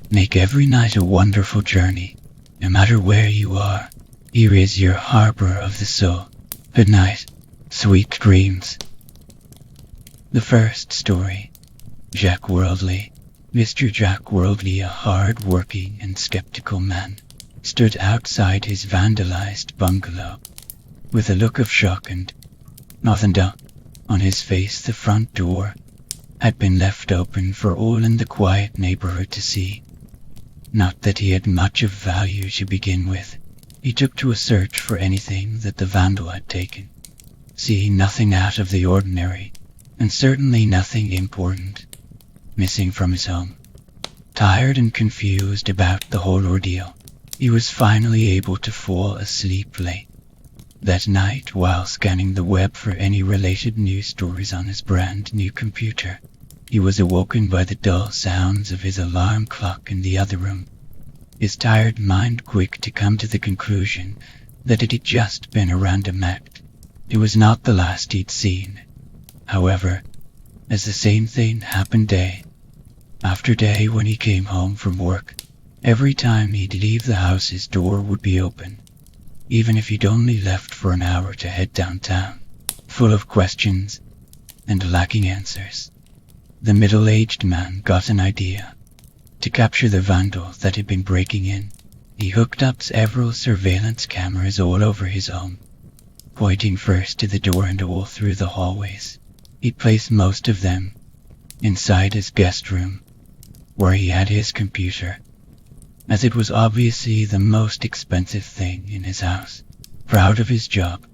Make every night a wonderful journey, no matter where you are. Here is your harbor of the soul. Good night, sweet dreams. The first story. Jack Worldly. Mr. Jack Worldly, a hard-working and skeptical man, stood outside his vandalized bungalow, with a look of shock and nothing done on his face. The front door had been left open for all in the quiet neighborhood to see. Not that he had much of value to begin with. He took to a search for anything that the vandal had taken, seeing nothing out of the ordinary, and certainly nothing important, missing from his home. Tired and confused about the whole ordeal, he was finally able to fall asleep late that night while scanning the web for any related news stories on his brand new computer. He was awoken by the dull sounds of his alarm clock in the other room, his tired mind quick to come to the conclusion that it had just been a random act. It was not the last he'd seen, however, as the same thing happened day after day when he came home from work. Every time he'd leave the house, his door would be open, even if he'd only left for an hour to head downtown, full of questions and lacking answers. The middle-aged man got an idea. To capture the vandal that had been breaking in, he hooked up several surveillance cameras all over his home, pointing first to the door and all through the hallways. He placed most of them inside his guest room, where he had his computer, as it was obviously the most expensive thing in his house. Proud of his job,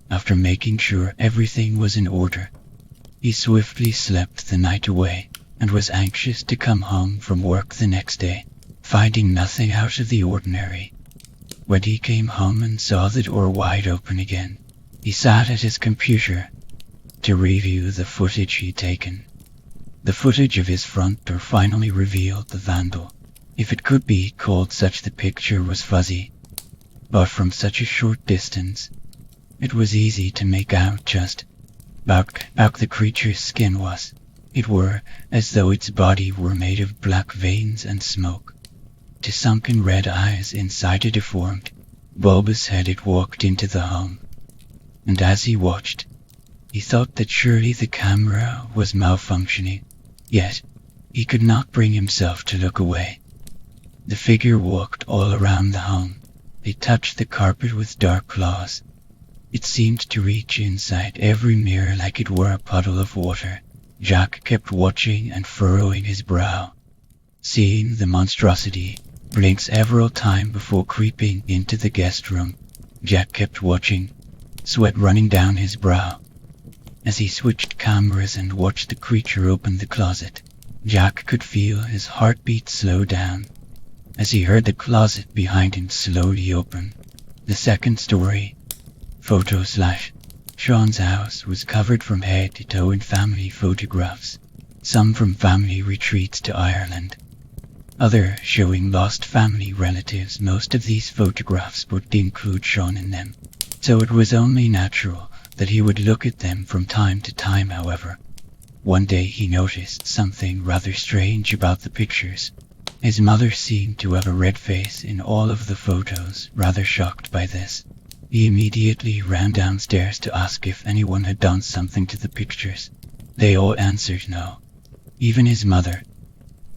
after making sure everything was in order, he swiftly slept the night away and was anxious to come home from work the next day, finding nothing out of the ordinary. When he came home and saw the door wide open again, he sat at his computer to review the footage he'd taken. The footage of his front door finally revealed the vandal, if it could be called such. The picture was fuzzy, but from such a short distance, it was easy to make out just about the creature's skin was. It were as though its body were made of black veins and smoke. To sunken red eyes inside a deformed, bulbous head, it walked into the home, and as he watched, he thought that surely the camera was malfunctioning, yet he could not bring himself to look away. The figure walked all around the home. It touched the carpet with dark claws. It seemed to reach inside every mirror like it were a puddle of water. Jack kept watching and furrowing his brow, seeing the monstrosity blink several times before creeping into the guest room. Jack kept watching, sweat running down his brow. As he switched cameras and watched the creature open the closet, Jack could feel his heartbeat slow down as he heard the closet behind him slowly open. The second story. Photo / Sean's house was covered from head to toe in family photographs, some from family retreats to Ireland, other showing lost family relatives. Most of these photographs would include Sean in them, so it was only natural that he would look at them from time to time. However, one day he noticed something rather strange about the pictures. His mother seemed to have a red face in all of the photos. Rather shocked by this, he immediately ran downstairs to ask if anyone had done something to the pictures. They all answered no. Even his mother,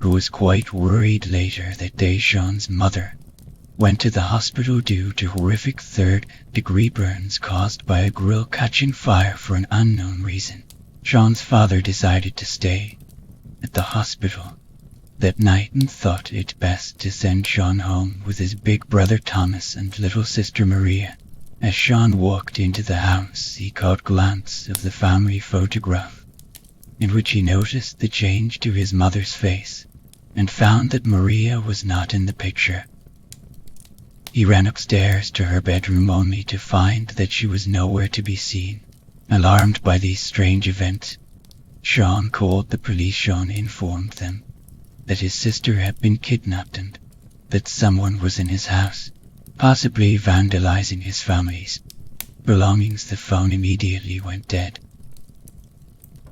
who was quite worried. Later that day, Sean's mother went to the hospital due to horrific third-degree burns caused by a grill catching fire for an unknown reason. Sean's father decided to stay at the hospital that night and thought it best to send Sean home with his big brother Thomas and little sister Maria. As Sean walked into the house, he caught a glance of the family photograph, in which he noticed the change to his mother's face, and found that Maria was not in the picture. He ran upstairs to her bedroom only to find that she was nowhere to be seen. Alarmed by these strange events, Sean called the police. Sean informed them that his sister had been kidnapped and that someone was in his house, possibly vandalizing his family's belongings. The phone immediately went dead,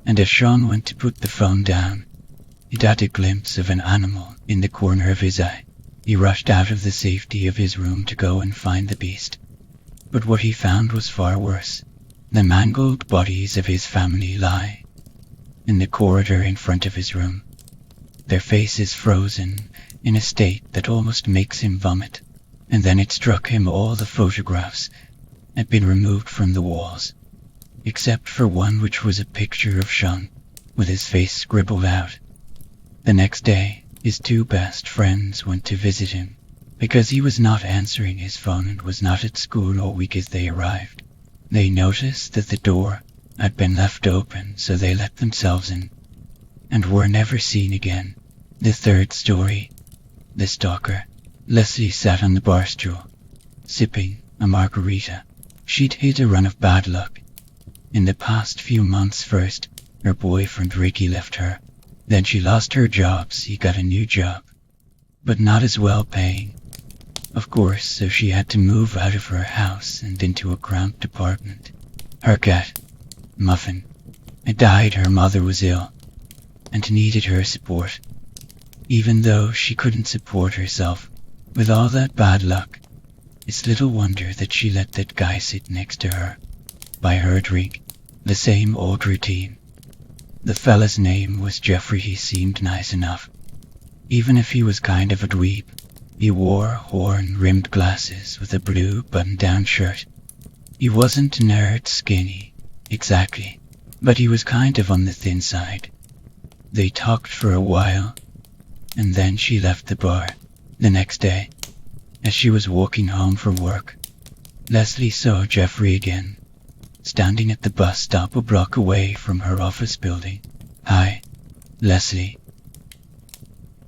and as Sean went to put the phone down, It had a glimpse of an animal in the corner of his eye. He rushed out of the safety of his room to go and find the beast. But what he found was far worse. The mangled bodies of his family lie in the corridor in front of his room, their faces frozen in a state that almost makes him vomit. And then it struck him all the photographs had been removed from the walls, except for one which was a picture of Sean, with his face scribbled out. The next day, his two best friends went to visit him, because he was not answering his phone and was not at school all week as they arrived. They noticed that the door had been left open, so they let themselves in, and were never seen again. The third story. The stalker. Leslie sat on the bar stool, sipping a margarita. She'd hit a run of bad luck. In the past few months, first, her boyfriend Ricky left her. Then she lost her job, so he got a new job, but not as well paying, of course, so she had to move out of her house and into a cramped apartment. Her cat, Muffin, had died. Her mother was ill and needed her support, even though she couldn't support herself. With all that bad luck, it's little wonder that she let that guy sit next to her, buy her a drink, the same old routine. The fella's name was Jeffrey. He seemed nice enough, even if he was kind of a dweeb. He wore horn-rimmed glasses with a blue button-down shirt. He wasn't nerd skinny, exactly, but he was kind of on the thin side. They talked for a while, and then she left the bar. The next day, as she was walking home from work, Leslie saw Jeffrey again, standing at the bus stop a block away from her office building. Hi, Leslie.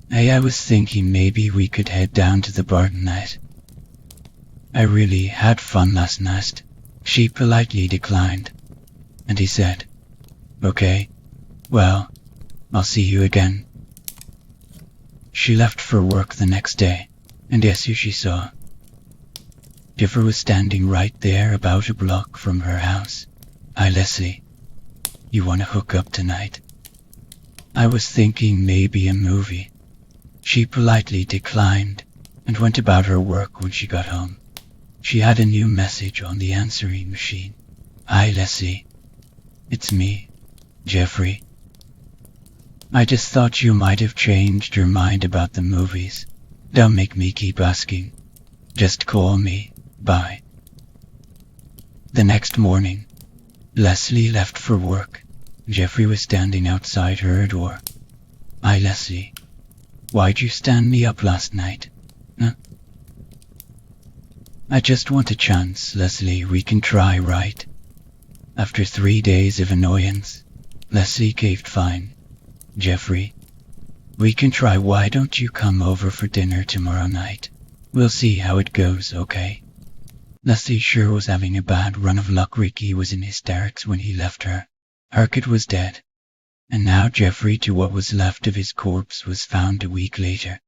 Hey, I was thinking maybe we could head down to the bar tonight. I really had fun last night. She politely declined, and he said, okay, well, I'll see you again. She left for work the next day, and guess who she saw? Jeffrey was standing right there about a block from her house. Hi, Leslie. You want to hook up tonight? I was thinking maybe a movie. She politely declined and went about her work. When she got home, she had a new message on the answering machine. Hi, Leslie. It's me, Jeffrey. I just thought you might have changed your mind about the movies. Don't make me keep asking. Just call me. Bye. The next morning, Leslie left for work. Jeffrey was standing outside her door. Hi, Leslie. Why'd you stand me up last night? Huh? I just want a chance, Leslie. We can try, right? After 3 days of annoyance, Leslie caved. Fine, Jeffrey. We can try. Why don't you come over for dinner tomorrow night? We'll see how it goes, okay? Leslie sure was having a bad run of luck. Ricky was in hysterics when he left her. Her kid was dead, and now Jeffrey, to what was left of his corpse, was found a week later.